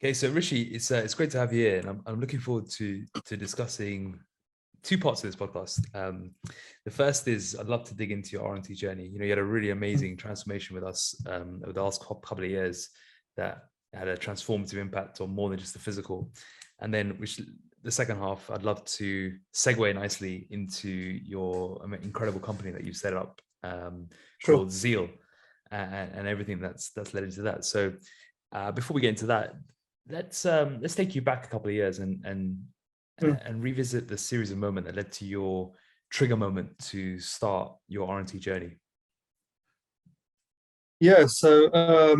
Okay, so Rishi, it's great to have you here, and I'm looking forward to discussing two parts of this podcast. The first is I'd love to dig into your R&T journey. You had a really amazing transformation with us over the last couple of years that had a transformative impact on more than just the physical. And then the second half, I'd love to segue nicely into your incredible company that you've set up called Zeal, and everything that's led into that. So before we get into that, let's take you back a couple of years and revisit the series of moments that led to your trigger moment to start your R&T journey. Yeah, so I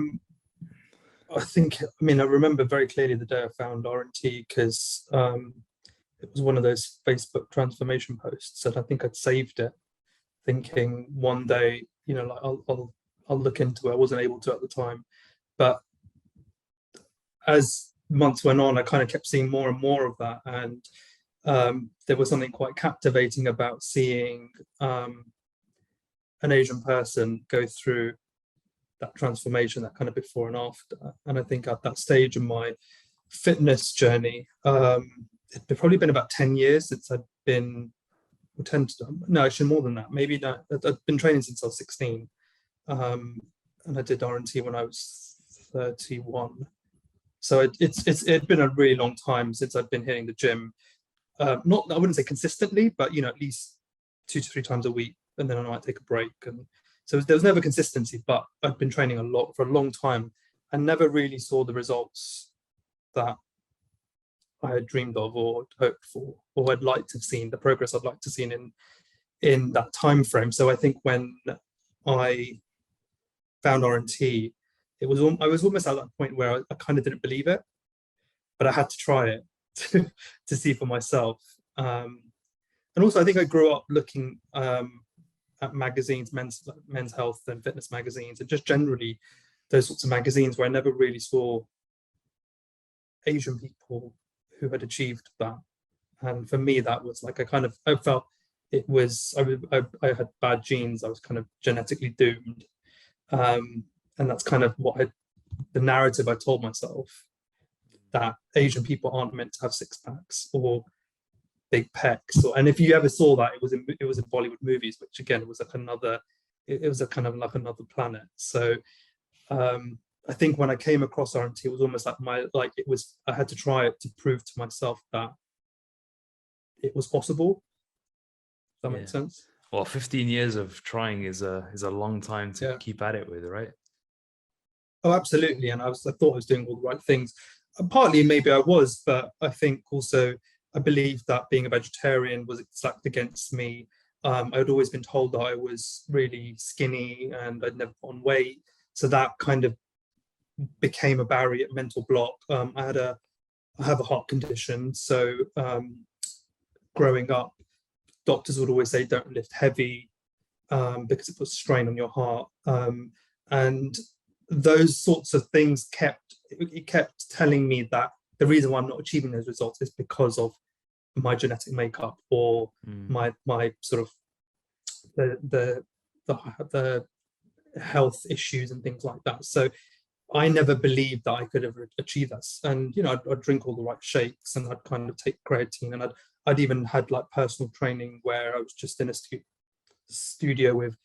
remember very clearly the day I found R&T because it was one of those Facebook transformation posts, and I think I'd saved it, thinking one day, I'll look into it. I wasn't able to at the time, but as months went on, I kind of kept seeing more and more of that, and there was something quite captivating about seeing an Asian person go through that transformation, that kind of before and after. And I think at that stage in my fitness journey, it'd probably been about 10 years since I'd been, no, actually more than that, maybe not. I'd been training since I was 16, and I did R&T when I was 31. So it'd been a really long time since I'd been hitting the gym. I wouldn't say consistently, but at least 2 to 3 times a week, and then I might take a break. And so there was never consistency, but I'd been training a lot for a long time and never really saw the results that I had dreamed of or hoped for, or I'd like to have seen, the progress I'd like to see in that time frame. So I think when I found R&T, I was almost at that point where I kind of didn't believe it, but I had to try it to see for myself. And also, I think I grew up looking at magazines, men's health and fitness magazines, and just generally those sorts of magazines where I never really saw Asian people who had achieved that. And for me, that was like I felt it was, I had bad genes. I was kind of genetically doomed. And that's kind of the narrative I told myself, that Asian people aren't meant to have 6-packs or big pecs. And if you ever saw that, it was in Bollywood movies, which again was like another another planet. So I think when I came across R&T, it was almost I had to try it to prove to myself that it was possible. Does that make sense? Well, 15 years of trying is a long time to keep at it with, right? Oh, absolutely. And I thought I was doing all the right things. Partly maybe I was, but I think also I believed that being a vegetarian was slapped against me. I'd always been told that I was really skinny and I'd never put on weight. So that kind of became a barrier, mental block. I have a heart condition. So growing up, doctors would always say, don't lift heavy because it puts strain on your heart. And those sorts of things kept telling me that the reason why I'm not achieving those results is because of my genetic makeup or my sort of the health issues and things like that. So I never believed that I could ever achieve that. And I'd drink all the right shakes, and I'd kind of take creatine, and I'd even had like personal training where I was just in a studio with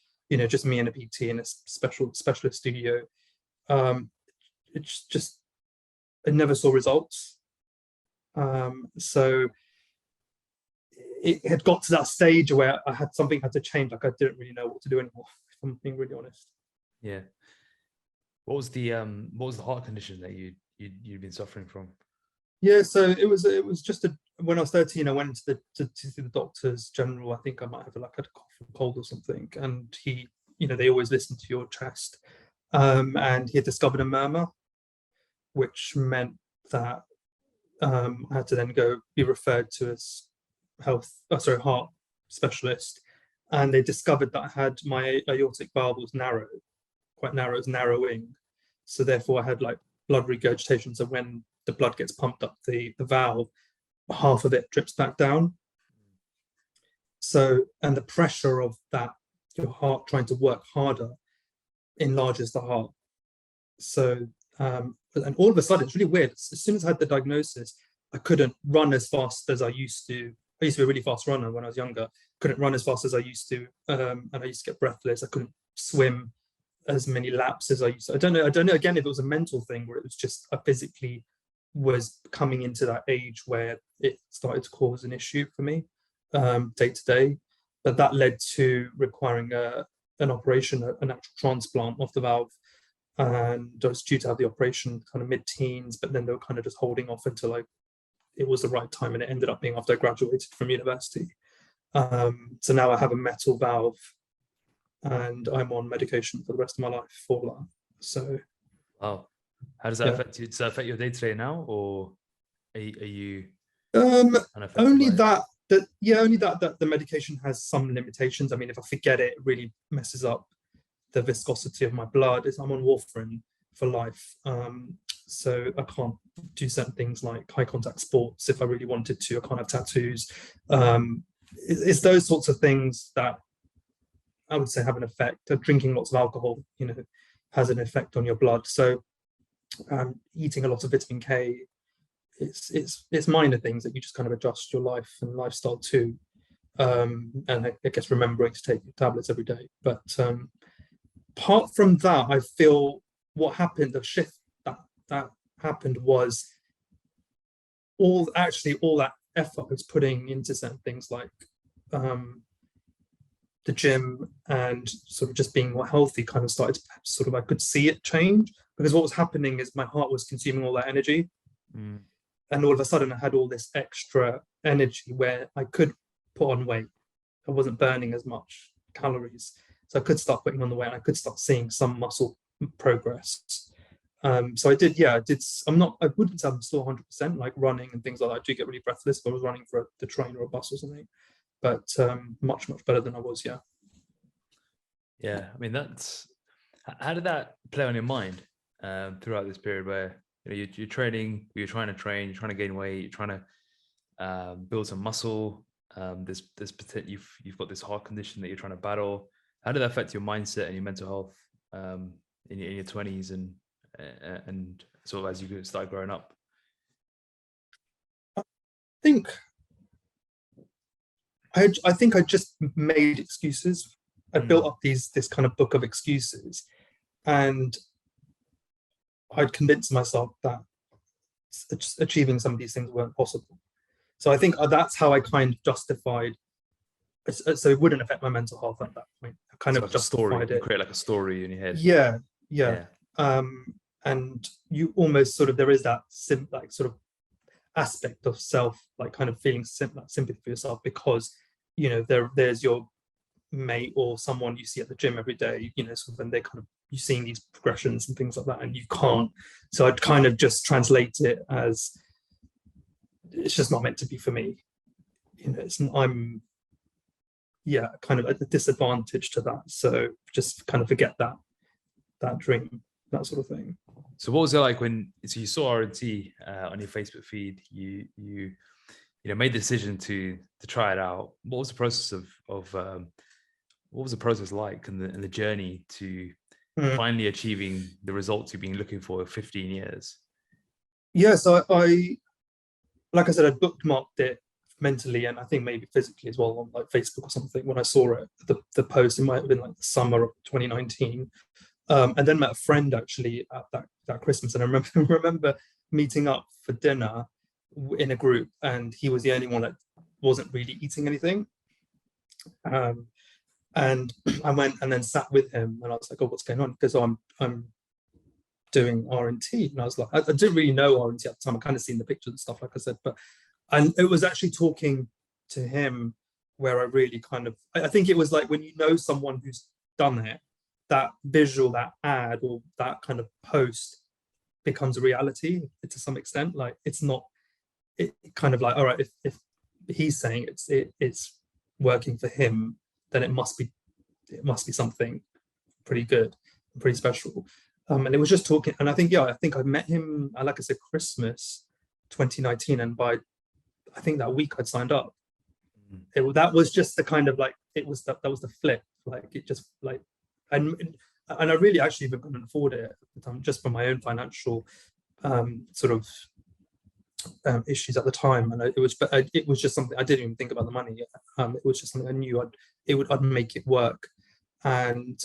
just me and a PT in a specialist studio. It's just, I never saw results. So it had got to that stage where something had to change. Like I didn't really know what to do anymore, if I'm being really honest. Yeah. What was the heart condition that you'd been suffering from? Yeah, so it was just when I was 13, I went to see the doctor's general. I think I might have like a cough or cold or something, and they always listen to your chest, and he had discovered a murmur, which meant that I had to then be referred to a heart specialist, and they discovered that I had my aortic valve was quite narrow, it was narrowing, so therefore I had like blood regurgitation. So when the blood gets pumped up the valve, half of it drips back down. So, and the pressure of that, your heart trying to work harder, enlarges the heart. So and all of a sudden, it's really weird. As soon as I had the diagnosis, I couldn't run as fast as I used to. I used to be a really fast runner when I was younger. Couldn't run as fast as I used to, and I used to get breathless. I couldn't swim as many laps as I used to. I don't know again if it was a mental thing where it was just I physically was coming into that age where it started to cause an issue for me day to day. But that led to requiring an operation, an actual transplant of the valve. And I was due to have the operation kind of mid-teens, but then they were kind of just holding off until it was the right time, and it ended up being after I graduated from university. So now I have a metal valve, and I'm on medication for the rest of my life for that. So, wow, how does that affect you? Does that affect your day to day now, or are you only that the medication has some limitations. I mean, if I forget it, it really messes up the viscosity of my blood. I'm on warfarin for life. So I can't do certain things like high contact sports if I really wanted to. I can't have tattoos. It's those sorts of things that I would say have an effect. Drinking lots of alcohol, has an effect on your blood. So eating a lot of vitamin K, it's minor things that you just kind of adjust your life and lifestyle to. And I guess remembering to take your tablets every day. But apart from that, I feel what happened, the shift that happened was all that effort I was putting into certain things like the gym and sort of just being more healthy kind of started to sort of, I could see it change, because what was happening is my heart was consuming all that energy. And all of a sudden I had all this extra energy where I could put on weight. I wasn't burning as much calories. So I could start putting on the weight, and I could start seeing some muscle progress. So I did. I wouldn't say I'm still 100%, like running and things like that. I do get really breathless if I was running for the train or a bus or something, but much, much better than I was. Yeah. I mean, how did that play on your mind throughout this period where you're training, you're trying to train, you're trying to gain weight, you're trying to build some muscle. You've got this heart condition that you're trying to battle. How did that affect your mindset and your mental health in your 20s and sort of as you start growing up? I think I just made excuses. I built up this kind of book of excuses, and I'd convinced myself that achieving some of these things weren't possible. So I think that's how I kind of justified. So it wouldn't affect my mental health at that point. I kind of justified it. You create like a story in your head. Yeah. And you almost sort of, there is that sort of aspect of self, like kind of feeling sympathy for yourself, because there's your mate or someone you see at the gym every day, sort of, and they kind of, you're seeing these progressions and things like that, and you can't. So I'd kind of just translate it as it's just not meant to be for me. I'm kind of at a disadvantage to that. So just kind of forget that dream, that sort of thing. So what was it like when you saw R&T on your Facebook feed? You made the decision to try it out. What was the process of what was the process like, and the journey to finally achieving the results you've been looking for 15 years? Yeah, so I like I said, I bookmarked it mentally, and I think maybe physically as well, on like Facebook or something. When I saw it, the post, it might have been like the summer of 2019. And then met a friend actually at that Christmas, and I remember meeting up for dinner in a group, and he was the only one that wasn't really eating anything. And I went and then sat with him, and I was like, "Oh, what's going on?" Because I'm doing R&T, and I was like, I didn't really know R&T at the time. I kind of seen the pictures and stuff, like I said, and it was actually talking to him where I really kind of, I think it was like when you know someone who's done it, that visual, that ad, or that kind of post becomes a reality to some extent. Like it's not, it kind of like, all right, if he's saying it's working for him, then it must be something pretty good, pretty special. And it was just talking, and I think I met him, like I said, Christmas 2019, and by I think that week I'd signed up. That was just the kind of like, that was the flip. Like it just like, and I really actually even couldn't afford it at the time, just for my own financial sort of issues at the time, and it was just something I didn't even think about the money yet. It was just something I knew I'd make it work, and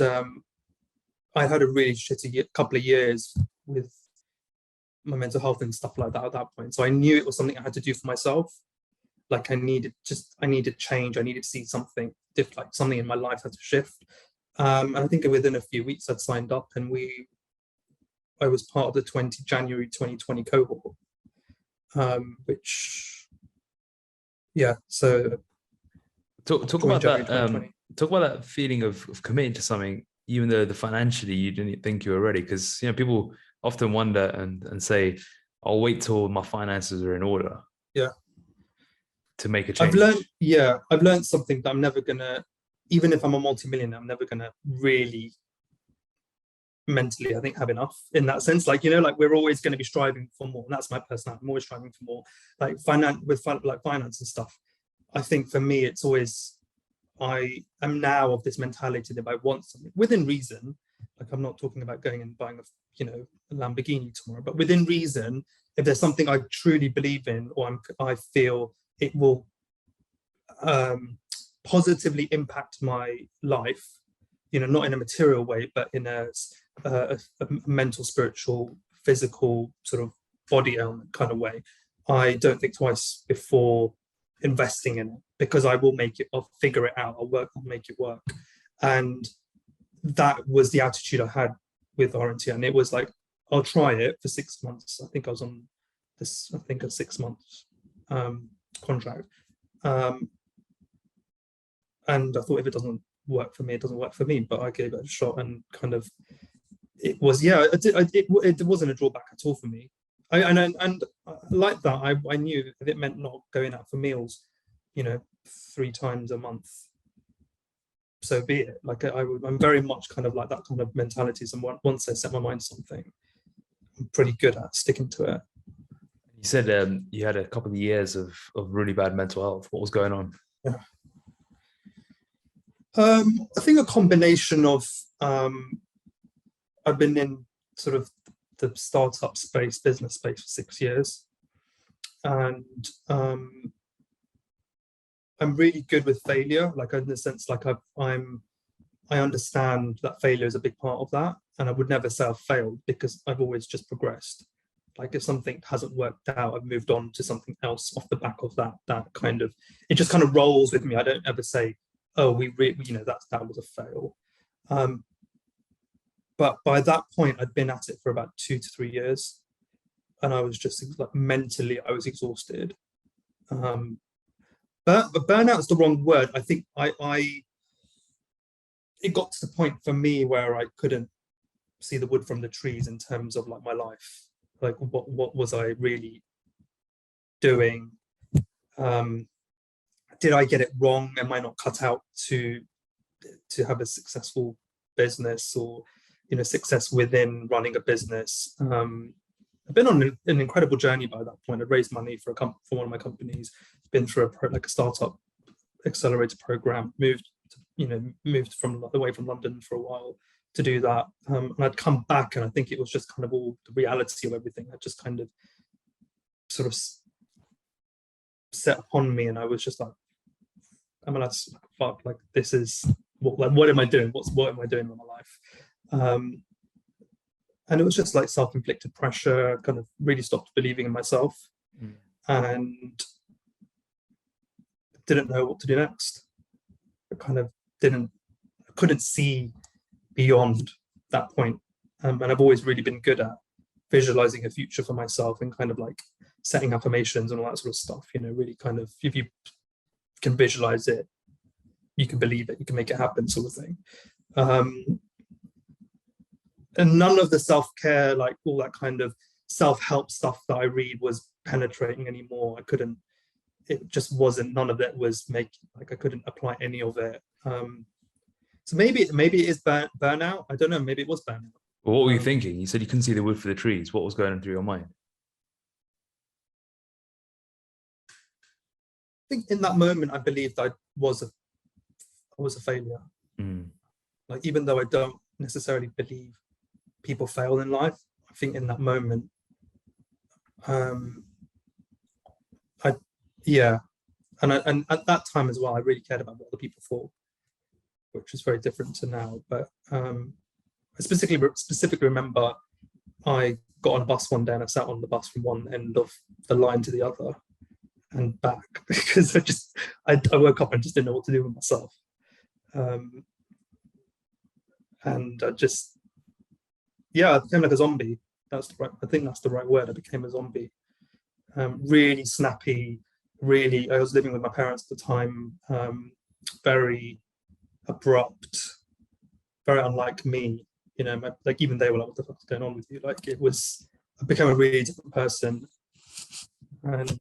I had a really shitty couple of years with my mental health and stuff like that at that point. So I knew it was something I had to do for myself. Like I needed change. I needed to see something different, like something in my life had to shift. And I think within a few weeks I'd signed up, and I was part of the January 2020 cohort, which, yeah. So talk about that. Talk about that feeling of committing to something, even though financially you didn't think you were ready. Because people often wonder and say, "I'll wait till my finances are in order." Yeah. To make a change. I've learned something that I'm never gonna, even if I'm a multimillionaire, I'm never gonna really mentally, I think, have enough in that sense. Like, like we're always going to be striving for more. And that's my personality. I'm always striving for more. Like finance and stuff. I think for me, it's always, I am now of this mentality that if I want something within reason, like I'm not talking about going and buying a Lamborghini tomorrow, but within reason, if there's something I truly believe in, or I feel it will positively impact my life, not in a material way, but in a mental, spiritual, physical sort of body element kind of way, I don't think twice before investing in it, because I will make it, I'll figure it out, I'll make it work. And that was the attitude I had with RNT. And it was like, I'll try it for 6 months. I think I was on a 6 months contract. And I thought, if it doesn't work for me, it doesn't work for me. But I gave it a shot, and kind of, it was, it wasn't a drawback at all for me. And like that, I knew if it meant not going out for meals, 3 times a month, so be it. Like I'm very much kind of like that kind of mentality. So once I set my mind to something, I'm pretty good at sticking to it. You said you had a couple of years of really bad mental health. What was going on? Yeah. I think a combination of I've been in sort of the startup space, business space for 6 years, and I'm really good with failure. Like, in the sense, like I understand that failure is a big part of that, and I would never say I've failed, because I've always just progressed. Like, if something hasn't worked out, I've moved on to something else off the back of that. That kind of, it just kind of rolls with me. I don't ever say, oh, that was a fail. But by that point, I'd been at it for about 2 to 3 years, and I was just like, mentally, I was exhausted. But burnout is the wrong word. I think it got to the point for me where I couldn't see the wood from the trees in terms of like my life. Like, what was I really doing? Did I get it wrong? Am I not cut out to have a successful business, or success within running a business? I've been on an incredible journey by that point. I'd raised money for one of my companies, been through a startup accelerator program, moved from away from London for a while to do that. And I'd come back, and I think it was just kind of all the reality of everything had just kind of sort of set upon me, and I was just like, fuck, like, this is what am I doing? What am I doing with my life? And it was just like self-inflicted pressure. Kind of really stopped believing in myself, and didn't know what to do next. I kind of couldn't see beyond that point. And I've always really been good at visualizing a future for myself, and kind of like setting affirmations and all that sort of stuff. Really kind of, if you can visualize it, you can believe it, you can make it happen, sort of thing. And none of the self-care, like all that kind of self-help stuff that I read was penetrating anymore. It just wasn't, none of it was making, like, I couldn't apply any of it. So maybe it is burnout. I don't know, maybe it was burnout. Well, what were you thinking? You said you couldn't see the wood for the trees. What was going on through your mind? I think in that moment, I believed I was a failure. Like, even though I don't necessarily believe people fail in life, I think in that moment, um, I yeah, and at that time as well, I really cared about what other people thought, which is very different to now. But I specifically remember I got on a bus one day and I sat on the bus from one end of the line to the other and back because I woke up and just didn't know what to do with myself. And I became like a zombie. I think that's the right word. I became a zombie. Really snappy, I was living with my parents at the time, very abrupt, very unlike me. Like even they were like, what the fuck's going on with you? Like I became a really different person. And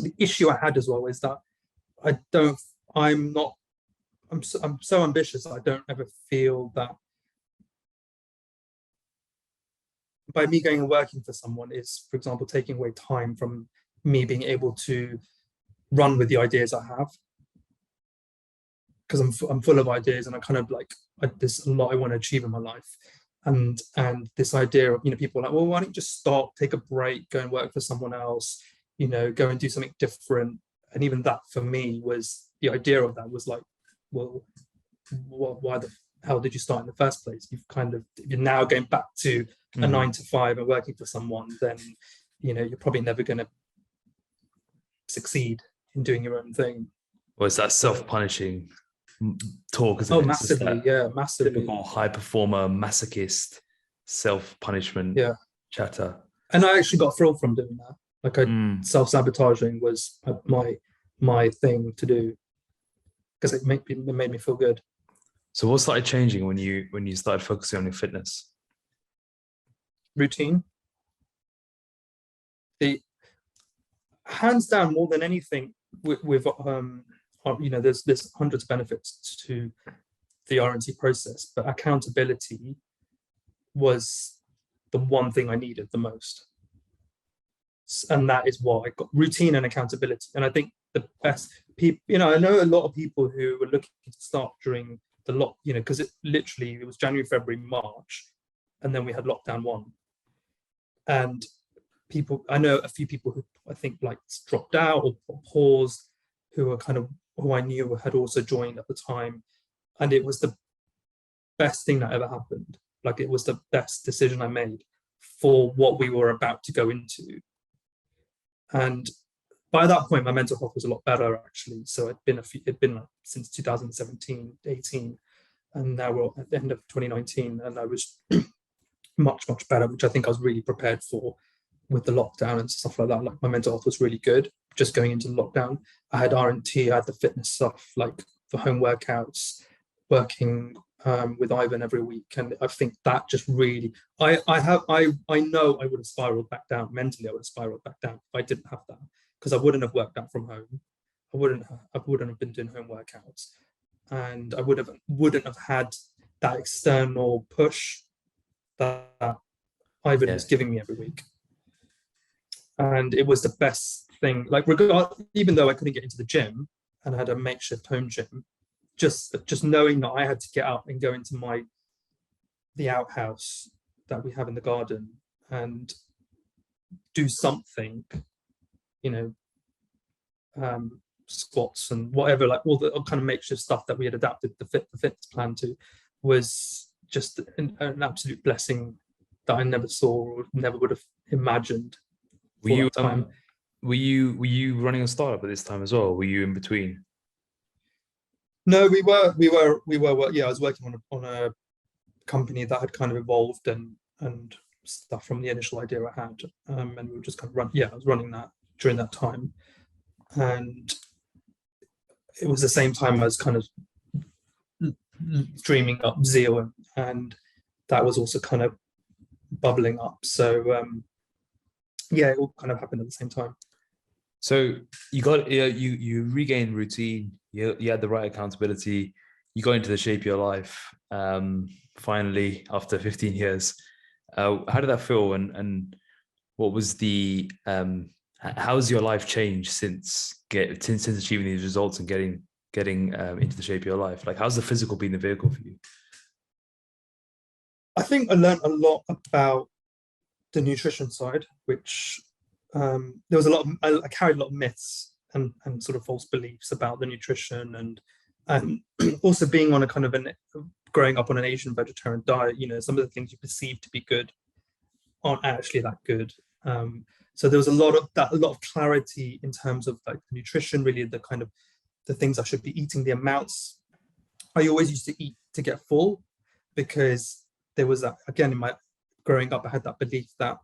the issue I had as well is that I'm so ambitious that I don't ever feel that by me going and working for someone is, for example, taking away time from me being able to run with the ideas I have. Because I'm full of ideas and I kind of there's a lot I want to achieve in my life. And this idea of, people are like, well, why don't you just stop, take a break, go and work for someone else, go and do something different. And even that for me was, the idea of that was like, well, why the hell did you start in the first place? You're now going back to a 9 to 5 and working for someone, then, you're probably never going to succeed in doing your own thing. Or is that self-punishing talk? Massively, massively. Typical high performer, masochist, self-punishment chatter. And I actually got a thrill from doing that. Like self-sabotaging was my thing to do because it made me feel good. So what started changing when you started focusing on your fitness? Routine. The hands down, more than anything, with there's hundreds of benefits to the RNT process, but accountability was the one thing I needed the most. And that is what I got: routine and accountability. And I think the best people, I know a lot of people who were looking to start during the because it was January, February, March, and then we had lockdown 1. And I know a few people who I think dropped out or paused, who I knew had also joined at the time. And it was the best thing that ever happened. Like, it was the best decision I made for what we were about to go into. And by that point, my mental health was a lot better, actually. So it'd been since 2017, 18, and now we're at the end of 2019, and I was much, much better, which I think I was really prepared for with the lockdown and stuff like that. Like, my mental health was really good just going into the lockdown. I had RNT, I had the fitness stuff, like the home workouts, working with Ivan every week, and I think that just really, I know I would have spiraled back down mentally. I would have spiraled back down if I didn't have that, because I wouldn't have worked out from home. I wouldn't have been doing home workouts, and I wouldn't have had that external push that Ivan was giving me every week. And it was the best thing. Like, even though I couldn't get into the gym and I had a makeshift home gym, just knowing that I had to get out and go into the outhouse that we have in the garden and do something, squats and whatever, like all the kind of makeshift stuff that we had adapted the fitness plan to, was just an absolute blessing that I never saw or never would have imagined. Were you running a startup at this time as well? Were you in between? No, we were. Yeah, I was working on a company that had kind of evolved and stuff from the initial idea I had, and we were just kind of I was running that during that time, and it was the same time I was kind of dreaming up Zeal, and that was also kind of bubbling up. So it all kind of happened at the same time. So you regained routine, you had the right accountability, you got into the shape of your life, finally, after 15 years. How did that feel, and what was the how's your life changed since achieving these results and getting into the shape of your life? Like, how's the physical been the vehicle for you? I think I learned a lot about the nutrition side, which there was a lot of, I carried a lot of myths and sort of false beliefs about the nutrition, and also being on a kind of growing up on an Asian vegetarian diet, some of the things you perceive to be good aren't actually that good. So there was a lot of clarity in terms of like the nutrition, really the kind of the things I should be eating, the amounts. I always used to eat to get full, because there was that, again, in my growing up, I had that belief that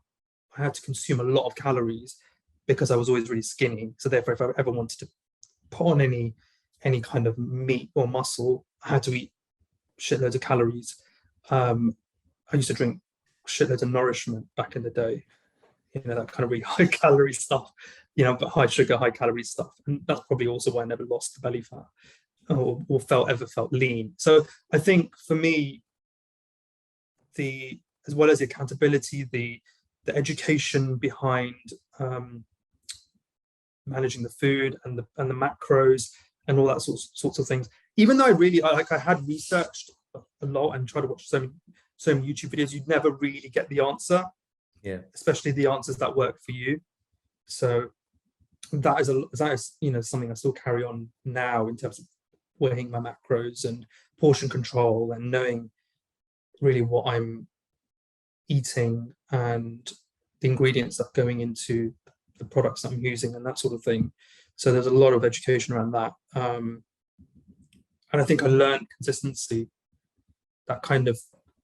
I had to consume a lot of calories because I was always really skinny. So therefore, if I ever wanted to put on any kind of meat or muscle, I had to eat shitloads of calories. I used to drink shitloads of nourishment back in the day, that kind of really high calorie stuff, but high sugar, high calorie stuff. And that's probably also why I never lost the belly fat or ever felt lean. So I think for me, as well as the accountability, the education behind managing the food and the macros and all that sorts of things. Even though I had researched a lot and tried to watch so many YouTube videos, you'd never really get the answer. Yeah. Especially the answers that work for you. So that is something I still carry on now in terms of weighing my macros and portion control and knowing really what I'm eating and the ingredients that are going into the products that I'm using and that sort of thing. So there's a lot of education around that. And I think I learned consistency, that kind of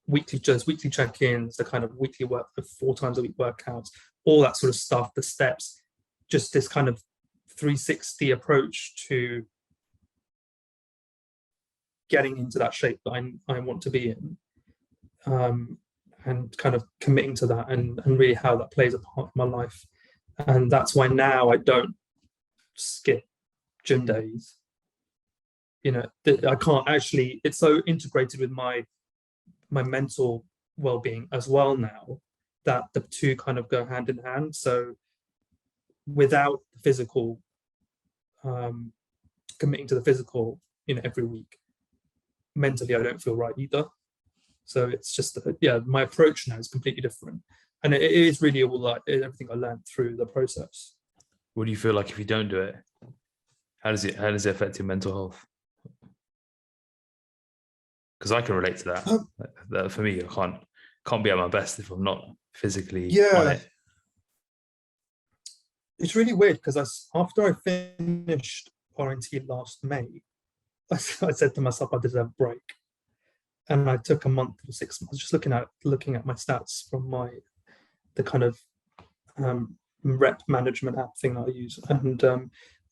weekly check-ins, the kind of weekly work, the 4 times a week workouts, all that sort of stuff, the steps, just this kind of 360 approach to getting into that shape that I want to be in, and kind of committing to that and really how that plays a part in my life. And that's why now I don't skip gym days. I can't actually, it's so integrated with my mental well-being as well now, that the two kind of go hand in hand. So without the physical, committing to the physical every week, mentally I don't feel right either. So it's just my approach now is completely different, and it is really all like everything I learned through the process. What do you feel like if you don't do it? How does it affect your mental health? Because I can relate to that. That for me, I can't be at my best if I'm not physically on it. It's really weird because after I finished RNT last May, I said to myself I deserve a break, and I took a month or 6 months just looking at my stats from the kind of rep management app thing that I use, and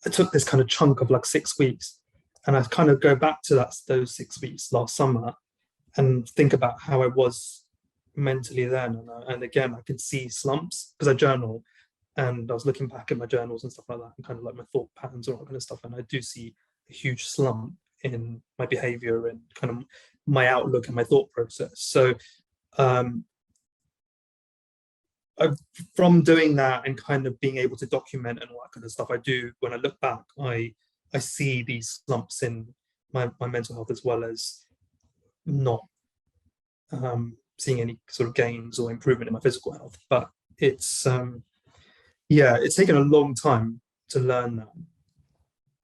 I took this kind of chunk of like 6 weeks. And I kind of go back to those 6 weeks last summer and think about how I was mentally then. And again, I could see slumps because I journal, and I was looking back at my journals and stuff like that, and kind of like my thought patterns and all that kind of stuff. And I do see a huge slump in my behavior and kind of my outlook and my thought process. So from doing that and kind of being able to document and all that kind of stuff, I do, when I look back, I see these slumps in my mental health, as well as not seeing any sort of gains or improvement in my physical health. But it's taken a long time to learn that.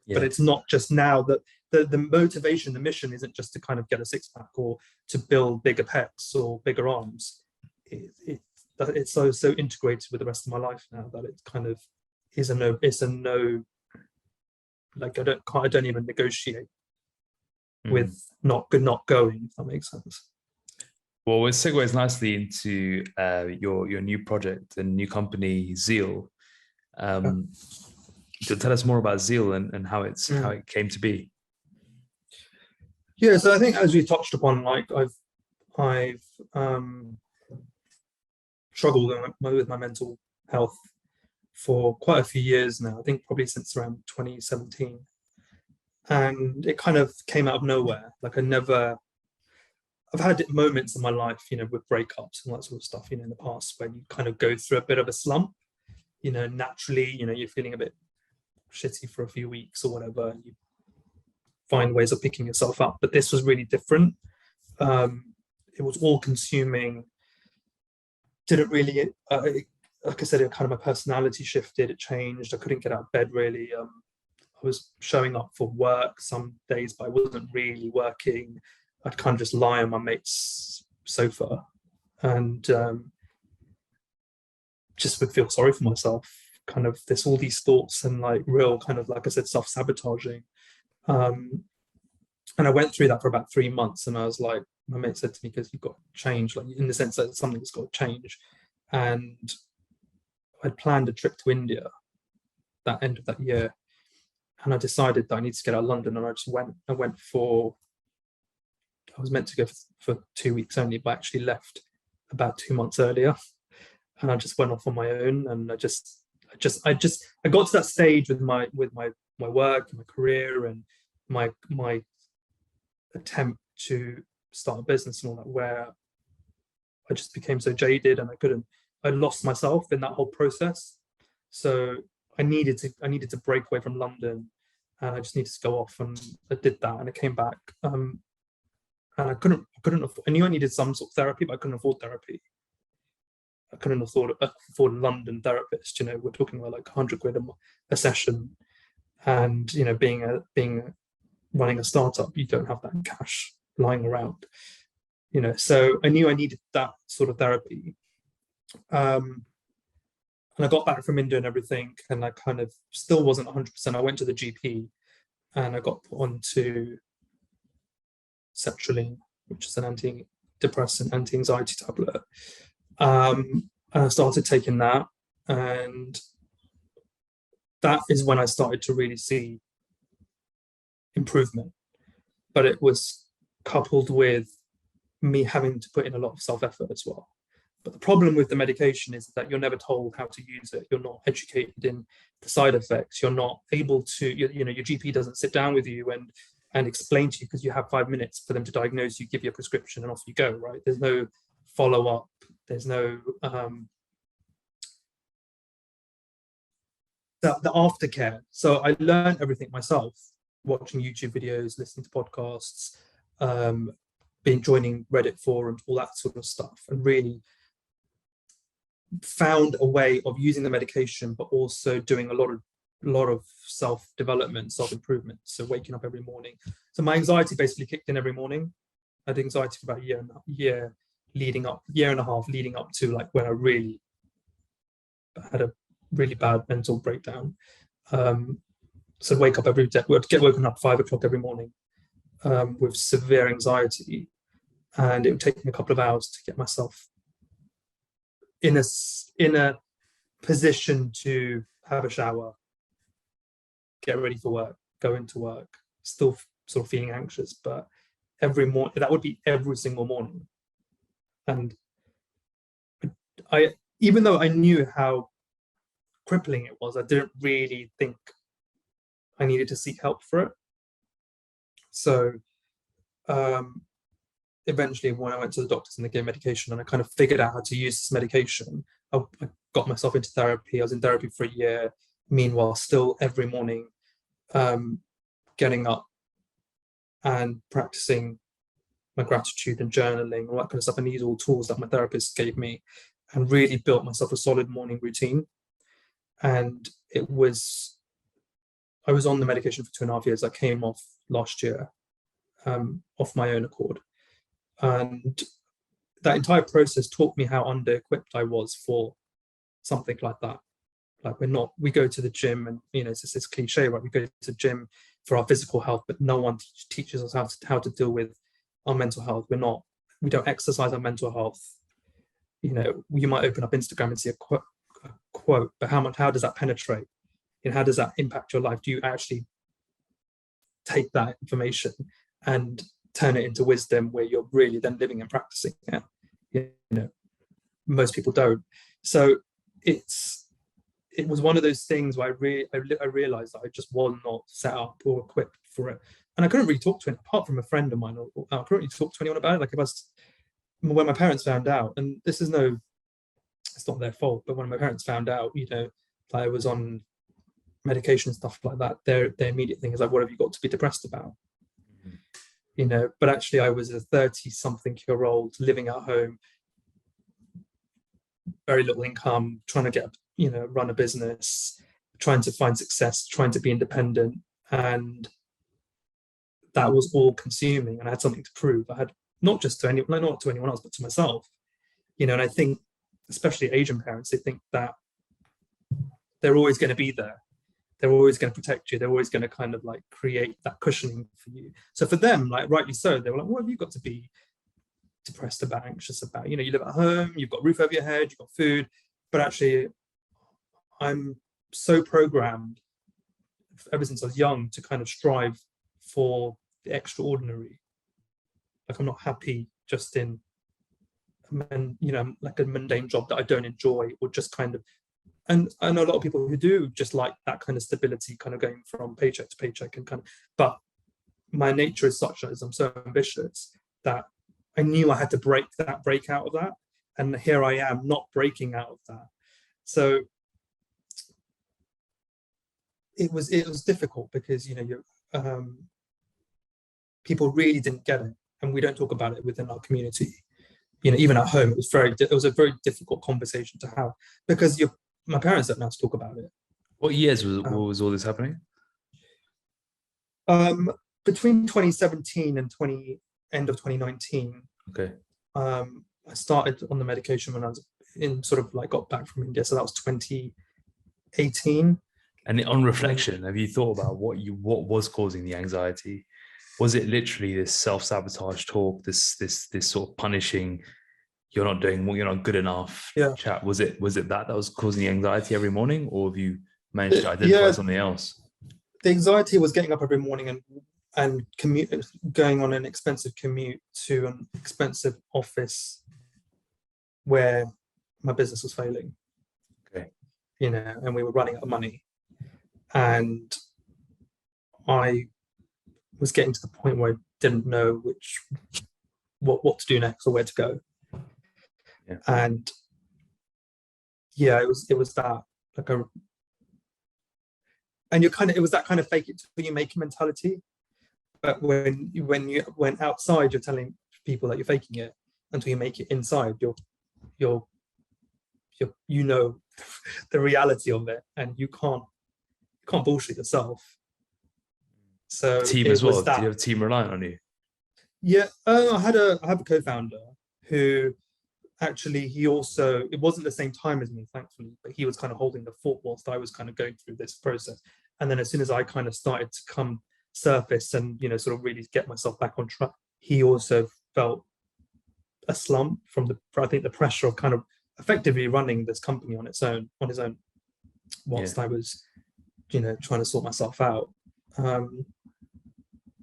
Yeah. But it's not just now that the motivation, the mission isn't just to kind of get a 6-pack or to build bigger pecs or bigger arms. It's so integrated with the rest of my life now that it kind of is a no. Like I don't even negotiate with not going, if that makes sense. Well, it segues nicely into your new project and new company, Zeal. So tell us more about Zeal and how it came to be. Yeah, so I think as we touched upon, like I've struggled with my mental health for quite a few years now. I think probably since around 2017, and it kind of came out of nowhere. Like I've had moments in my life, with breakups and that sort of stuff, in the past, when you kind of go through a bit of a slump, naturally, you're feeling a bit shitty for a few weeks or whatever, and you find ways of picking yourself up. But this was really different. It was all consuming. Didn't really like I said, it kind of my personality shifted, it changed. I couldn't get out of bed really. I was showing up for work some days, but I wasn't really working. I'd kind of just lie on my mate's sofa and just would feel sorry for myself. Kind of there's all these thoughts and like real kind of, like I said, self-sabotaging. And I went through that for about 3 months, and I was like, my mate said to me, because you've got to change, like in the sense that something's got to change. And I'd planned a trip to India that end of that year, and I decided that I need to get out of London, and I just went. I was meant to go for 2 weeks only, but I actually left about 2 months earlier, and I just went off on my own. And I got to that stage with my work and my career and my attempt to start a business and all that, where I just became so jaded, and I lost myself in that whole process. So I needed to break away from London, and I just needed to go off, and I did that, and I came back. And I couldn't afford, I knew I needed some sort of therapy, but I couldn't afford therapy. I couldn't afford a London therapist. We're talking about like 100 quid a session, and being running a startup, you don't have that cash lying around. So I knew I needed that sort of therapy. And I got back from India and everything, and I kind of still wasn't 100%. I went to the GP, and I got put onto sertraline, which is an antidepressant, anti-anxiety tablet. And I started taking that, and that is when I started to really see improvement. But it was coupled with me having to put in a lot of self-effort as well. But the problem with the medication is that you're never told how to use it. You're not educated in the side effects. You're not able to, your GP doesn't sit down with you and explain to you, because you have 5 minutes for them to diagnose you, give you a prescription, and off you go, right? There's no follow-up. There's no the aftercare. So I learned everything myself, watching YouTube videos, listening to podcasts, joining Reddit forums, all that sort of stuff, and really found a way of using the medication, but also doing a lot of self-development, self-improvement. So waking up every morning. So my anxiety basically kicked in every morning. I had anxiety for about year and a half leading up to like when I really had a really bad mental breakdown. So wake up every day. We'd get woken up 5 o'clock every morning with severe anxiety, and it would take me a couple of hours to get myself in a position to have a shower, get ready for work, go into work, still sort of feeling anxious. But every morning, that would be every single morning. And I, even though I knew how crippling it was, I didn't really think I needed to seek help for it. So eventually, when I went to the doctors and they gave medication, and I kind of figured out how to use this medication, I got myself into therapy. I was in therapy for a year. Meanwhile, still every morning, getting up and practicing my gratitude and journaling, all that kind of stuff. And these all tools that my therapist gave me, and really built myself a solid morning routine. And I was on the medication for 2.5 years. I came off last year, off my own accord. And that entire process taught me how under-equipped I was for something like that. Like we go to the gym, and it's just this cliche, right? We go to the gym for our physical health, but no one teaches us how to deal with our mental health. We don't exercise our mental health. You might open up Instagram and see a quote, but how does that penetrate? How does that impact your life? Do you actually take that information and turn it into wisdom, where you're really then living and practicing it? Most people don't. So it was one of those things where I realized that I just was not set up or equipped for it. And I couldn't really talk to anyone, apart from a friend of mine, I couldn't really talk to anyone about it. Like when my parents found out, and it's not their fault, but when my parents found out, that I was on medication and stuff like that, their immediate thing is like, what have you got to be depressed about? But actually I was a 30-something-year-old living at home, very little income, trying to get, run a business, trying to find success, trying to be independent. And that was all consuming. And I had something to prove. I had not just to anyone, not to anyone else, but to myself. And I think, especially Asian parents, they think that they're always going to be there. They're always going to protect you. They're always going to kind of like create that cushioning for you. So for them, like rightly so, they were like, what have you got to be depressed about, anxious about? You live at home, you've got a roof over your head, you've got food. But actually, I'm so programmed ever since I was young to kind of strive for the extraordinary. Like I'm not happy just in, like a mundane job that I don't enjoy, or just kind of. And I know a lot of people who do just like that kind of stability, kind of going from paycheck to paycheck and kind of, but my nature is such as I'm so ambitious that I knew I had to break out of that. And here I am not breaking out of that. So it was difficult because, people really didn't get it. And we don't talk about it within our community. Even at home, it was a very difficult conversation to have because my parents don't know how to talk about it. What years was all this happening? Between 2017 and end of 2019. Okay. I started on the medication when I was got back from India. So that was 2018. And on reflection, have you thought about what was causing the anxiety? Was it literally this self-sabotage talk, this sort of punishing, you're not doing what, you're not good enough chat? Was it that was causing the anxiety every morning, or have you managed to identify something else? The anxiety was getting up every morning and going on an expensive commute to an expensive office where my business was failing. Okay. And we were running out of money. And I was getting to the point where I didn't know what to do next or where to go. Yeah. And it was that it was that kind of fake it till you make it mentality. But when you went outside, you're telling people that you're faking it until you make it inside. You're the reality of it, and you can't bullshit yourself. So team as well. Do you have a team reliant on you? Yeah, I have a co-founder who actually it wasn't the same time as me, thankfully, but he was kind of holding the fort whilst I was kind of going through this process. And then as soon as I kind of started to come surface and sort of really get myself back on track, he also felt a slump from the pressure of kind of effectively running this company on his own whilst I was trying to sort myself out.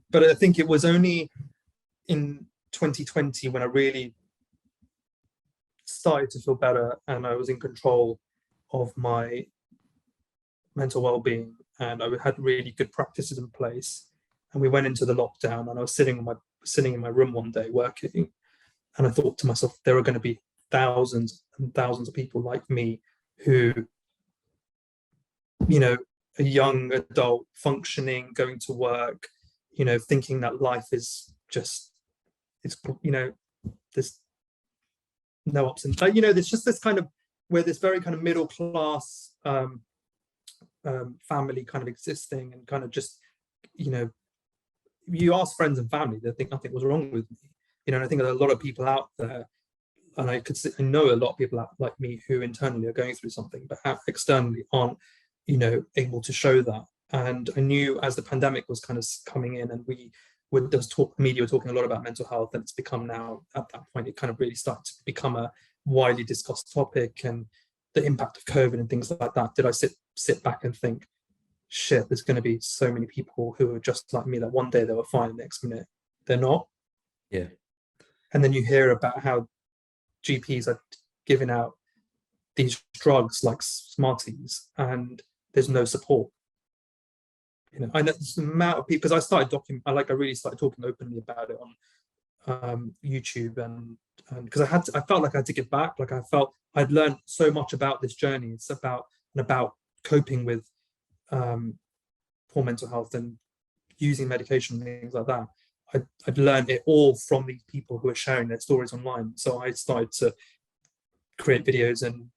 But I think it was only in 2020 when I really started to feel better and I was in control of my mental well-being, and I had really good practices in place. And we went into the lockdown, and I was sitting in my room one day working, and I thought to myself, there are going to be thousands and thousands of people like me who, a young adult functioning, going to work, thinking that life is just, there's no ups and downs. There's just this kind of, where this very kind of middle class family kind of existing, and kind of just, you ask friends and family, they think nothing was wrong with me. And I think there are a lot of people out there, and I know a lot of people like me who internally are going through something, but externally aren't, able to show that. And I knew as the pandemic was kind of coming in, and media were talking a lot about mental health, and it's become now, at that point, it kind of really started to become a widely discussed topic, and the impact of COVID and things like that. Did I sit back and think, shit, there's going to be so many people who are just like me, that one day they were fine, the next minute they're not. Yeah. And then you hear about how GPs are giving out these drugs like Smarties, and there's no support. I know the amount of people, because I really started talking openly about it on YouTube, and because I felt like I had to give back. Like I felt I'd learned so much about this journey. It's about coping with poor mental health and using medication and things like that. I'd learned it all from these people who are sharing their stories online. So I started to create videos and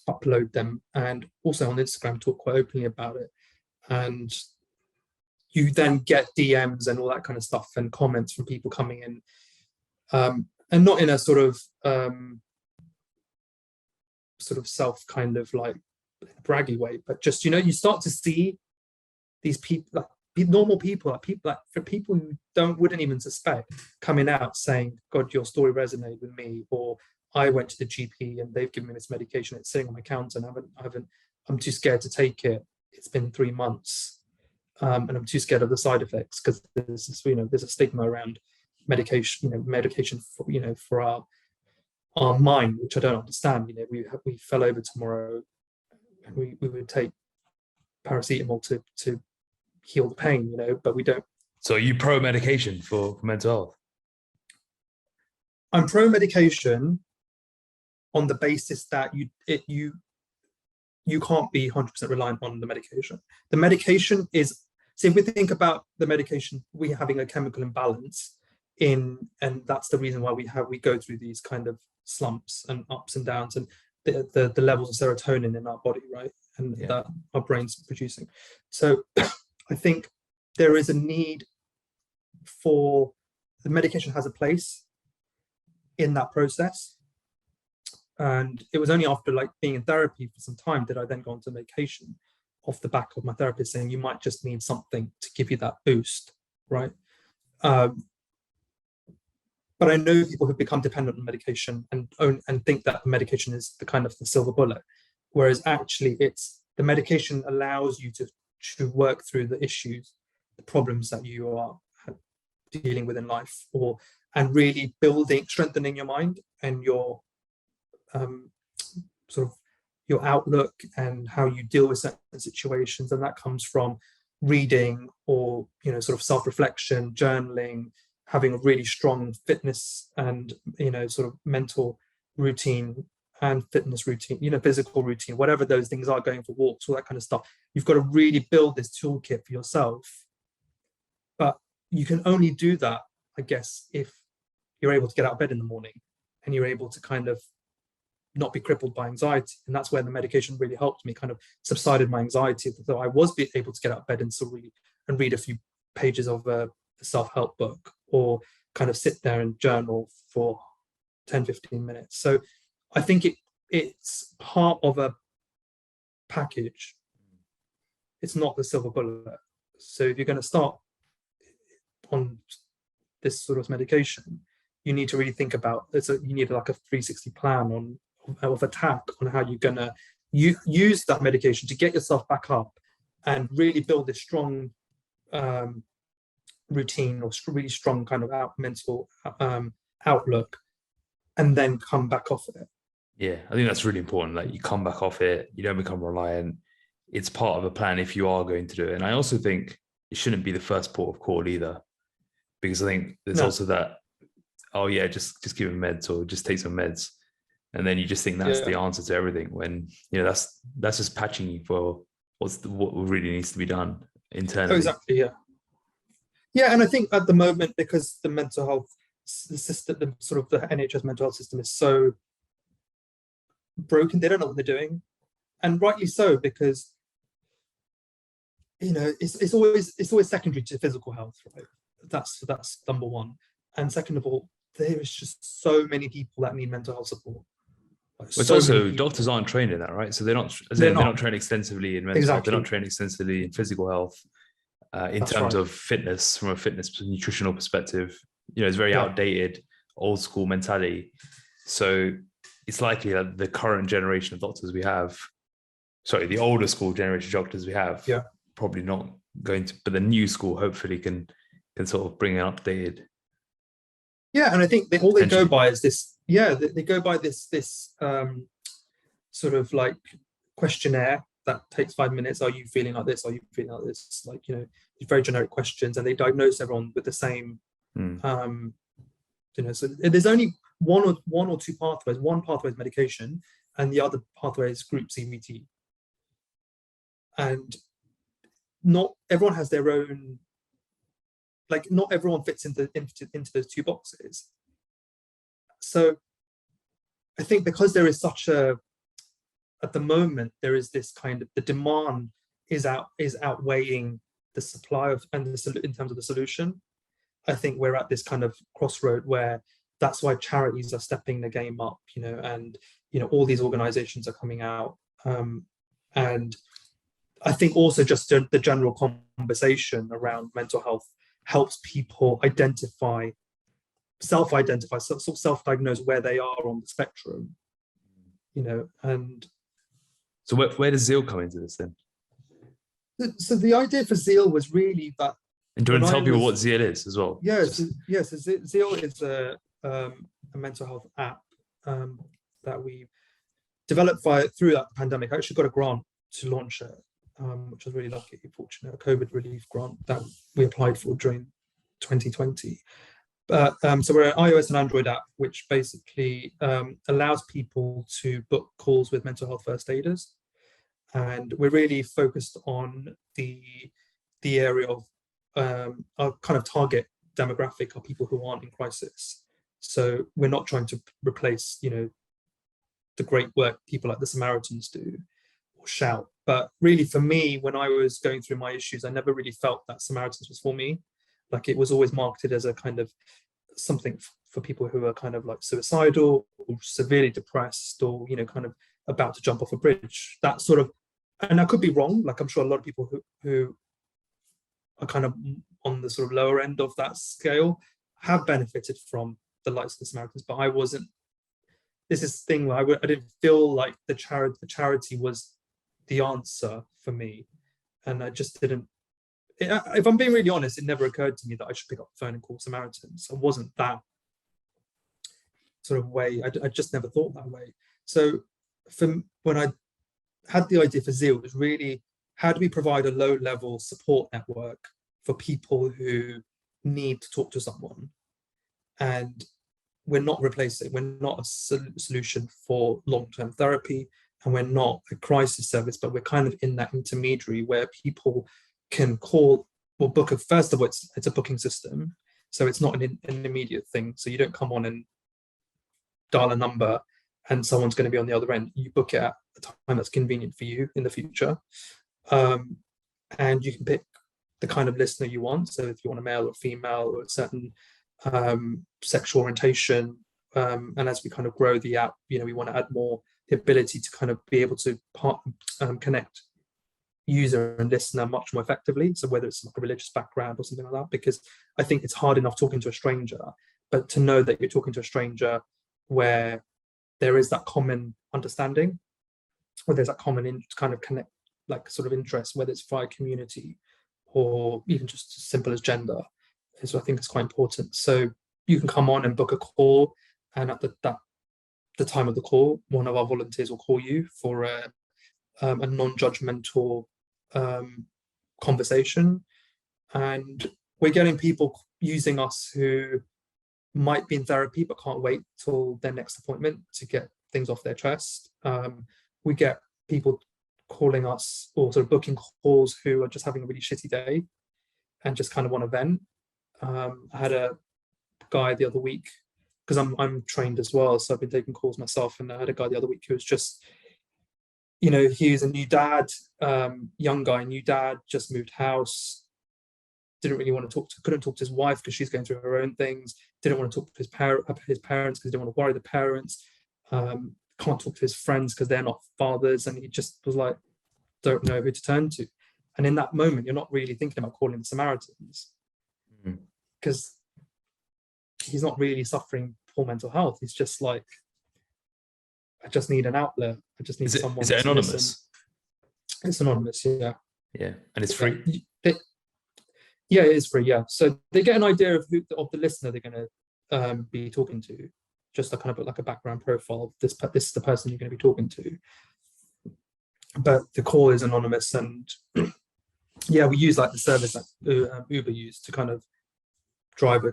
upload them, and also on Instagram talk quite openly about it. And you then get DMs and all that kind of stuff and comments from people coming in, and not in a sort of self kind of like braggy way, but just, you start to see these people, like normal people, like for people who wouldn't even suspect, coming out saying, God, your story resonated with me, or I went to the GP and they've given me this medication, it's sitting on my counter and I'm too scared to take it. It's been 3 months. And I'm too scared of the side effects, because there's a stigma around medication for our mind, which I don't understand. We fell over tomorrow and we would take paracetamol to heal the pain, but we don't. So are you pro medication for mental health? I'm pro medication on the basis that you can't be 100% reliant on the medication. The medication is, so if we think about the medication, we're having a chemical imbalance and that's the reason why we go through these kind of slumps and ups and downs, and the levels of serotonin in our body, right? And that our brain's producing. So I think there is a need for, the medication has a place in that process. And it was only after like being in therapy for some time did I then go on to medication, off the back of my therapist saying you might just need something to give you that boost, right? But I know people who become dependent on medication and think that the medication is the kind of the silver bullet, whereas actually it's the medication allows you to work through the issues, the problems that you are dealing with in life, and really strengthening your mind and your sort of your outlook and how you deal with certain situations. And that comes from reading or sort of self-reflection, journaling, having a really strong fitness and sort of mental routine and fitness routine, physical routine, whatever those things are, going for walks, all that kind of stuff. You've got to really build this toolkit for yourself. But you can only do that, I guess, if you're able to get out of bed in the morning and you're able to kind of not be crippled by anxiety. And that's where the medication really helped me, kind of subsided my anxiety, so I was able to get out of bed and read a few pages of a self-help book, or kind of sit there and journal for 10-15 minutes. So I think it's part of a package. It's not the silver bullet. So if you're going to start on this sort of medication, you need to really think about you need like a 360 plan of attack on how you're going to use that medication to get yourself back up and really build this strong routine, or really strong kind of mental outlook, and then come back off of it. Yeah, I think that's really important. Like, you come back off it, you don't become reliant. It's part of a plan if you are going to do it. And I also think it shouldn't be the first port of call either, because I think there's also that, oh yeah, just give him meds or just take some meds, and then you just think that's the answer to everything, when that's just patching you for what really needs to be done internally. Oh, exactly. Yeah, and I think at the moment, because the mental health system, the NHS mental health system is so broken, they don't know what they're doing, and rightly so, because it's always secondary to physical health, right? That's number one, and second of all, there is just so many people that need mental health support. It's also, doctors aren't trained in that, right? So they're not trained extensively in mental health. They're not trained extensively in physical health. In terms of fitness, from a fitness nutritional perspective, it's very outdated, old school mentality. So it's likely that the current generation of doctors we have, the older school generation of doctors we have, probably not going to, but the new school hopefully can sort of bring an updated. Yeah, and I think all they go by is this. Yeah, they go by this sort of like questionnaire that takes 5 minutes. Are you feeling like this? Are you feeling like this? Like, very generic questions, and they diagnose everyone with the same. So there's only one or two pathways. One pathway is medication, and the other pathway is group CBT. And not everyone has their own. Like, not everyone fits into those two boxes. So I think because there is such a, at the moment, there is this kind of, the demand is outweighing the supply of, and in terms of the solution. I think we're at this kind of crossroad where that's why charities are stepping the game up, and all these organizations are coming out. And I think also just the general conversation around mental health helps people self-identify, self-diagnose where they are on the spectrum, and so where does Zeal come into this then? So the idea for Zeal was really that. And do you want to tell people what Zeal is as well? Yes, Zeal is a mental health app that we developed through that pandemic. I actually got a grant to launch it, which was really lucky, fortunate, a COVID relief grant that we applied for during 2020. So we're an iOS and Android app, which basically allows people to book calls with mental health first aiders. And we're really focused on the area of our kind of target demographic are people who aren't in crisis. So we're not trying to replace, the great work people like the Samaritans do or Shout. But really, for me, when I was going through my issues, I never really felt that Samaritans was for me. Like, it was always marketed as a kind of something for people who are kind of like suicidal or severely depressed or, kind of about to jump off a bridge. That sort of, and I could be wrong. Like, I'm sure a lot of people who are kind of on the sort of lower end of that scale have benefited from the likes of the Samaritans, but I wasn't. This is the thing where I didn't feel like the charity was the answer for me, and I just didn't. If I'm being really honest, it never occurred to me that I should pick up the phone and call Samaritans. I wasn't that sort of way. I just never thought that way. So when I had the idea for Zeal, it was really, how do we provide a low-level support network for people who need to talk to someone? And we're not replacing, we're not a solution for long-term therapy, and we're not a crisis service, but we're kind of in that intermediary where people can call or book. First of all, it's a booking system, so it's not an immediate thing. So you don't come on and dial a number and someone's going to be on the other end. You book it at a time that's convenient for you in the future, and you can pick the kind of listener you want. So if you want a male or female or a certain sexual orientation, and as we kind of grow the app, we want to add more the ability to kind of be able to connect user and listener much more effectively. So whether it's like a religious background or something like that, because I think it's hard enough talking to a stranger, but to know that you're talking to a stranger where there is that common understanding, where there's that common kind of connect, like sort of interest, whether it's via community or even just as simple as gender, is I think is quite important. So you can come on and book a call, and at the time of the call, one of our volunteers will call you for a non-judgmental conversation. And we're getting people using us who might be in therapy but can't wait till their next appointment to get things off their chest. We get people calling us or sort of booking calls who are just having a really shitty day and just kind of want to vent. I had a guy the other week, because I'm trained as well, so I've been taking calls myself, and I had a guy the other week who was just, he was a new dad, young guy, new dad, just moved house, didn't really want to couldn't talk to his wife because she's going through her own things, didn't want to talk to his parents because he didn't want to worry the parents, can't talk to his friends because they're not fathers, and he just was like, don't know who to turn to. And in that moment, you're not really thinking about calling the Samaritans, because he's not really suffering poor mental health. He's just like, I just need an outlet. I just need someone. Is it anonymous? Listen. It's anonymous, yeah. Yeah, and it's free. Yeah, it is free. Yeah, so they get an idea of the listener they're going to be talking to. Just a kind of like a background profile. This is the person you're going to be talking to. But the call is anonymous, and yeah, we use like the service that Uber used to kind of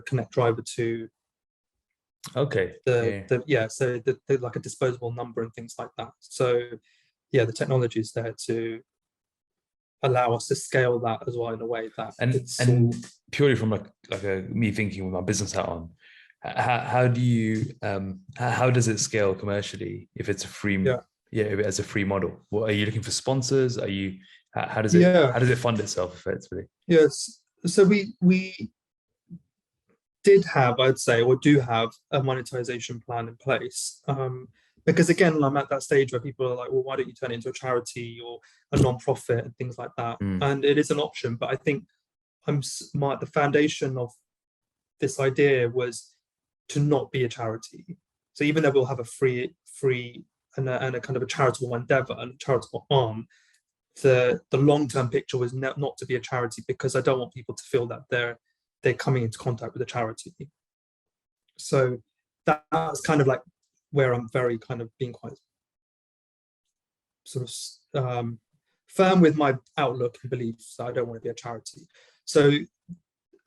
connect driver to. Okay. So the like a disposable number and things like that. So yeah, the technology is there to allow us to scale that as well in a way that and purely from like me thinking with my business hat on, How do you how does it scale commercially if it's a free Yeah. if it has a free model? What are you looking for sponsors? Are you how does Yeah. it fund itself effectively? Yes. So we did have, I'd say, or do have a monetization plan in place. Because again, I'm at that stage where people are like, well, why don't you turn it into a charity or a non-profit and things like that? Mm. And it is an option, but I think the foundation of this idea was to not be a charity. So even though we'll have a free and a kind of a charitable endeavor and a charitable arm, the long-term picture was not to be a charity, because I don't want people to feel that they're coming into contact with a charity. So that's kind of like where I'm very kind of being quite sort of firm with my outlook and beliefs that I don't want to be a charity. So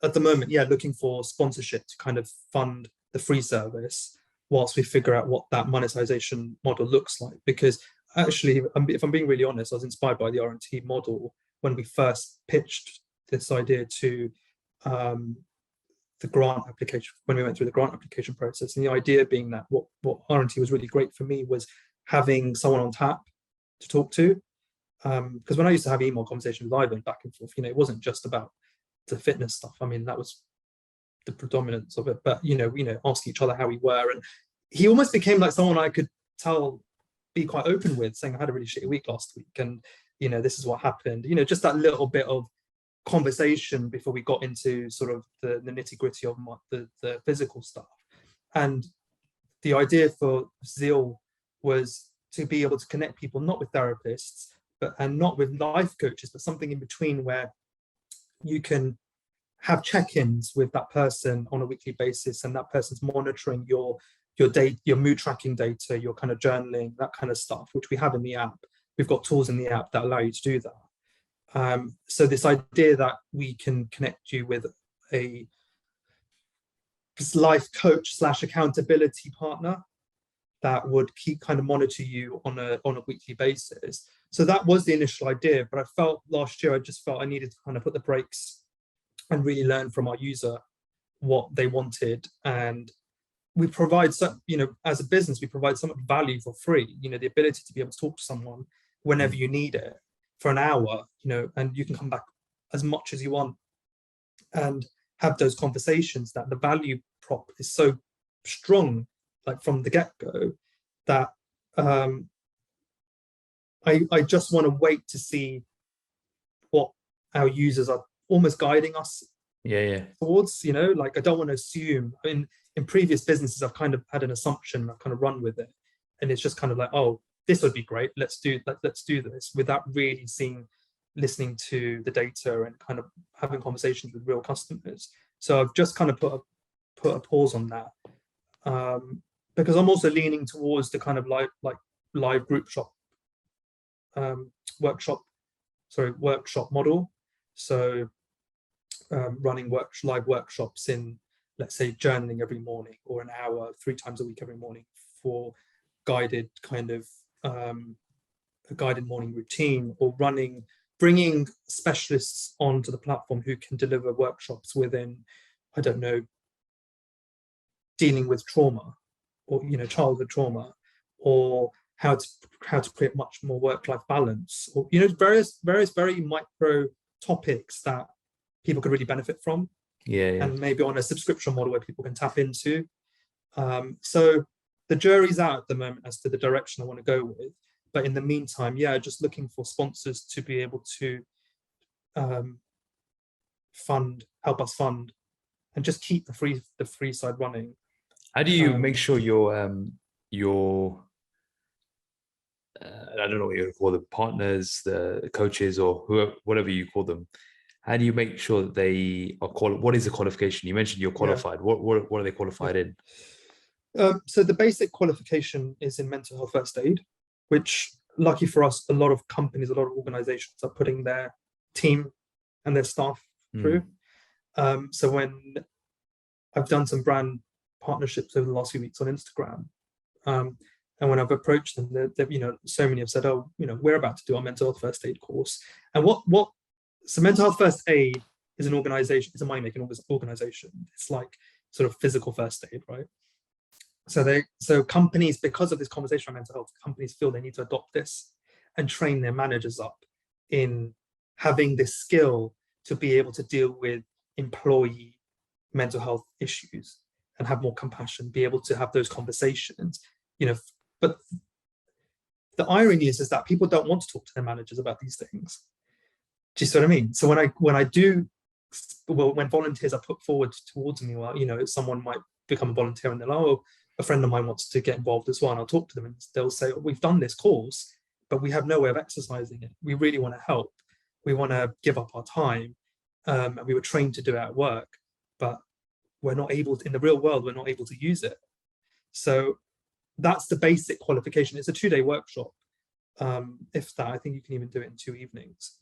at the moment, yeah, looking for sponsorship to kind of fund the free service whilst we figure out what that monetization model looks like. Because actually, if I'm being really honest, I was inspired by the R&T model when we first pitched this idea to the grant application, when we went through the grant application process. And the idea being that what R&T was really great for me was having someone on tap to talk to. Because when I used to have email conversations with Ivan back and forth, it wasn't just about the fitness stuff. I mean, that was the predominance of it, but ask each other how we were. And he almost became like someone I could be quite open with, saying I had a really shitty week last week, and this is what happened. Just that little bit of conversation before we got into sort of the nitty-gritty of the physical stuff. And the idea for Zeal was to be able to connect people not with therapists and not with life coaches, but something in between, where you can have check-ins with that person on a weekly basis, and that person's monitoring your data, your mood tracking data, your kind of journaling, that kind of stuff, which we have in the app. We've got tools in the app that allow you to do that. So this idea that we can connect you with a life coach / accountability partner that would kind of monitor you on a weekly basis. So that was the initial idea, but I felt last year, I needed to kind of put the brakes and really learn from our user what they wanted. And we provide as a business, we provide so much value for free, the ability to be able to talk to someone whenever you need it for an hour, and you can come back as much as you want and have those conversations. That the value prop is so strong, like from the get-go, that I just want to wait to see what our users are almost guiding us towards. Like, I don't want to assume. In previous businesses, I've kind of had an assumption, I've kind of run with it, and it's just kind of like, oh, this would be great, let's do this, without really listening to the data and kind of having conversations with real customers. So I've just kind of put a pause on that, because I'm also leaning towards the kind of live group workshop model. So running live workshops in, let's say, journaling every morning, or an hour 3 times a week every morning, for guided kind of a guided morning routine, or bringing specialists onto the platform who can deliver workshops within, I don't know, dealing with trauma, or childhood trauma, or how to create much more work-life balance, or various very micro topics that people could really benefit from. And maybe on a subscription model where people can tap into. So the jury's out at the moment as to the direction I want to go with. But in the meantime, just looking for sponsors to be able to help us fund, and just keep the free side running. How do you make sure your I don't know what you call the partners, the coaches, or whatever you call them? How do you make sure that they are what is the qualification? You mentioned you're qualified. What are they qualified in? So the basic qualification is in mental health first aid, which, lucky for us, a lot of companies, a lot of organizations are putting their team and their staff through. So when I've done some brand partnerships over the last few weeks on Instagram, and when I've approached them, so many have said, oh, we're about to do our mental health first aid course. And so mental health first aid is an organization, it's a money-making organization. It's like sort of physical first aid, right? So companies, because of this conversation on mental health, companies feel they need to adopt this and train their managers up in having this skill to be able to deal with employee mental health issues and have more compassion, be able to have those conversations, but the irony is that people don't want to talk to their managers about these things. Do you see what I mean? So when volunteers are put forward towards me, well, someone might become a volunteer and they're like, oh, a friend of mine wants to get involved as well, and I'll talk to them and they'll say, oh, we've done this course, but we have no way of exercising it. We really want to help. We want to give up our time. And we were trained to do it at work, but we're not able to, in the real world, we're not able to use it. So that's the basic qualification. It's a 2-day workshop. If that, I think you can even do it in 2 evenings.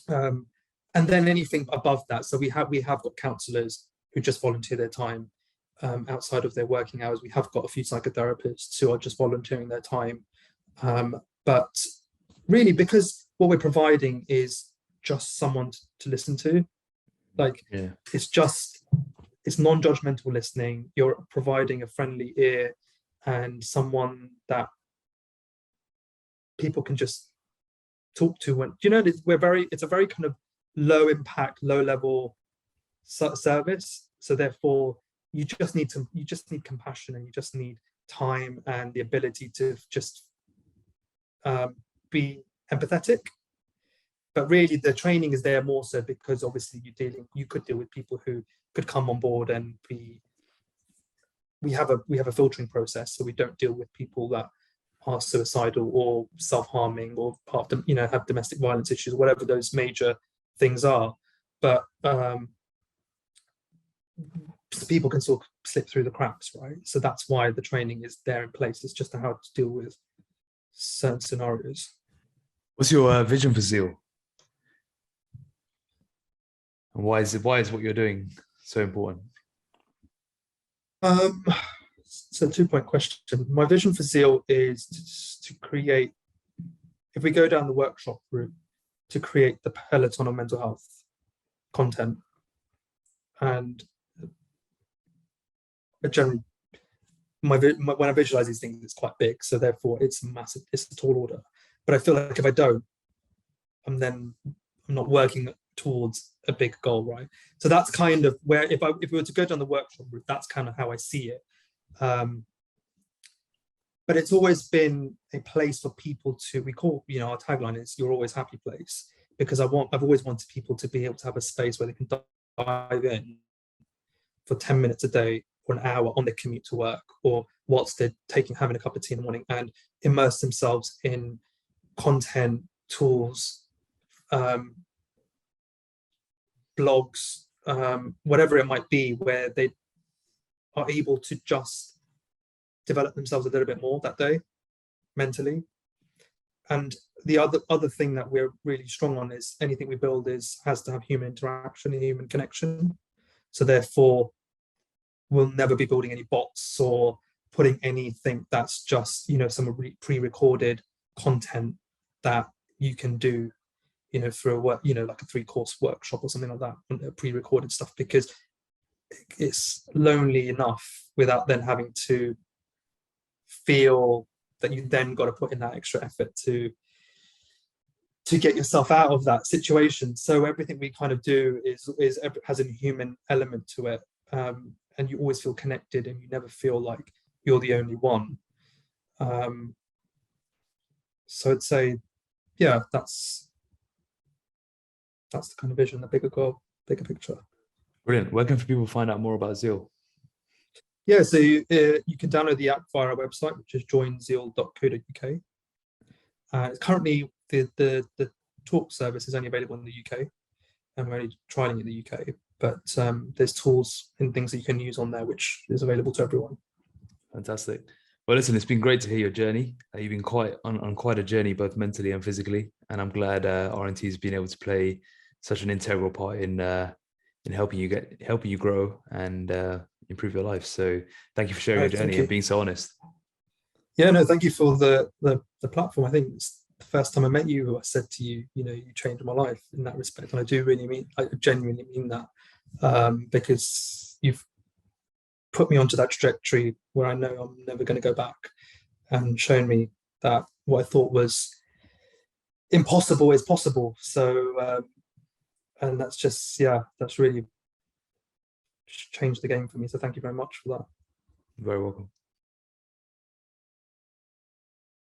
And then anything above that. So we have got counsellors who just volunteer their time outside of their working hours. We have got a few psychotherapists who are just volunteering their time. But really, because what we're providing is just someone to listen to, it's non-judgmental listening. You're providing a friendly ear and someone that people can just talk to when, it's a very kind of low impact, low level service. So therefore you just need compassion, and you just need time and the ability to just be empathetic. But really the training is there more so because obviously you could deal with people who could come on board, and we have a filtering process, so we don't deal with people that are suicidal or self-harming or have domestic violence issues, whatever those major things are. But people can sort of slip through the cracks, right? So that's why the training is there in place. It's just how to deal with certain scenarios. What's your vision for Zeal? And why is what you're doing so important? So 2-point question. My vision for Zeal is to create, if we go down the workshop route, to create the peloton of mental health content. And generally, when I visualize these things, it's quite big. So therefore, it's massive. It's a tall order. But I feel like if I don't, I'm not working towards a big goal, right? So that's kind of where, if we were to go down the workshop route, that's kind of how I see it. But it's always been a place for people to, we call, our tagline is "You're always happy place," because I've always wanted people to be able to have a space where they can dive in for 10 minutes a day or an hour on their commute to work, or whilst they're having a cup of tea in the morning, and immerse themselves in content, tools, blogs, whatever it might be, where they are able to just develop themselves a little bit more that day mentally. And the other thing that we're really strong on is anything we build has to have human interaction and human connection. So therefore we'll never be building any bots or putting anything that's just some pre-recorded content that you can do for a work, like a 3-course workshop or something like that, pre-recorded stuff, because it's lonely enough without then having to feel that you then got to put in that extra effort to get yourself out of that situation. So everything we kind of do has a human element to it, and you always feel connected, and you never feel like you're the only one. So I'd say, yeah, that's the kind of vision, the bigger goal, bigger picture. Brilliant. Where can people find out more about Zeal? Yeah, so you can download the app via our website, which is joinzeal.co.uk. Currently, the talk service is only available in the UK, and we're only trialing it in the UK. But there's tools and things that you can use on there, which is available to everyone. Fantastic. Well, listen, it's been great to hear your journny. You've been on quite a journey, both mentally and physically, and I'm glad RNT has been able to play such an integral part in helping you grow and improve your life. So thank you for sharing your journey and being so honest. Yeah, no, thank you for the platform. I think it's the first time I met you, I said to you, you changed my life in that respect, and I genuinely mean that, because you've put me onto that trajectory where I know I'm never going to go back, and shown me that what I thought was impossible is possible. So and that's just, yeah, that's really changed the game for me. So thank you very much for that. Very welcome.